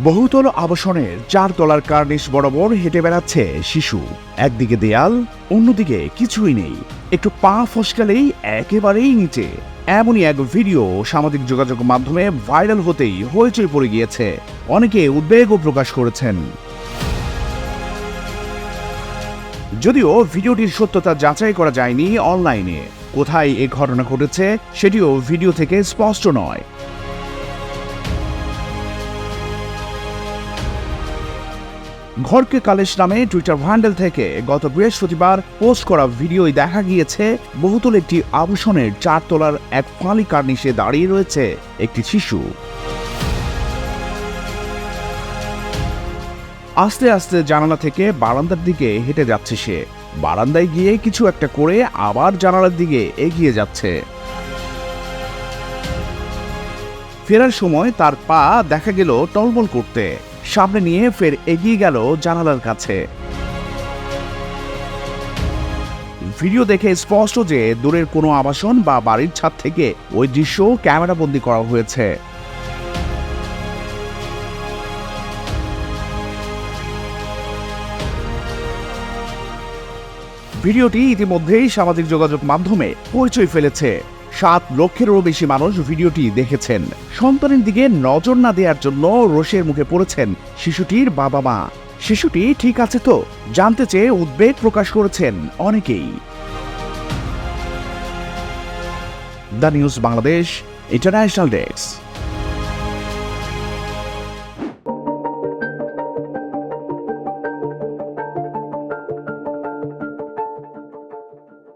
বহুতল আবাসনের 4 তলার কার্নিশ বরাবর হেঁটে বেড়াচ্ছে শিশু। একদিকে দেয়াল, অন্যদিকে কিছুই নেই, একটু পা ফসকালেই একেবারেই নিচে। এমনই এক ভিডিও সামাজিক যোগাযোগ মাধ্যমে ভাইরাল হতেই হইচই পড়ে গিয়েছে। অনেকে উদ্বেগও প্রকাশ করেছেন। যদিও ভিডিওটির সত্যতা যাচাই করা যায়নি অনলাইনে। কোথায় এ ঘটনা ঘটেছে সেটিও ভিডিও থেকে স্পষ্ট নয়। ঘরকে কালেশ নামে টুইটার হ্যান্ডেল থেকে গত বৃহস্পতিবার পোস্ট করা ভিডিওয় দেখা গিয়েছে বহুতল একটি আবাসনের 4 তলার এক ফালি কার্নিশে দাঁড়িয়ে রয়েছে একটি শিশু। আস্তে আস্তে জানালা থেকে বারান্দার দিকে হেঁটে যাচ্ছে সে। বারান্দায় গিয়ে কিছু একটা করে আবার জানালার দিকে এগিয়ে যাচ্ছে। ফেরার সময় তার পা দেখা গেল টলমল করতে। সামনে নিয়ে ফের এগিয়ে গেল জানালার কাছে। ভিডিও দেখে স্পষ্ট যে দূরের কোনো আবাসন বা বাড়ির ছাদ থেকে ওই দৃশ্য ক্যামেরাবন্দি করা হয়েছে। ভিডিওটি ইতিমধ্যেই সামাজিক যোগাযোগ মাধ্যমে হইচই ফেলেছে। 7 লক্ষেরও বেশি মানুষ ভিডিওটি দেখেছেন। সন্তানের দিকে নজর না দেওয়ার জন্য রোষের মুখে পড়েছেন শিশুটির বাবা মা। শিশুটি ঠিক আছে তো জানতে চেয়ে উদ্বেগ প্রকাশ করেছেন অনেকেই। The news Bangladesh international desk.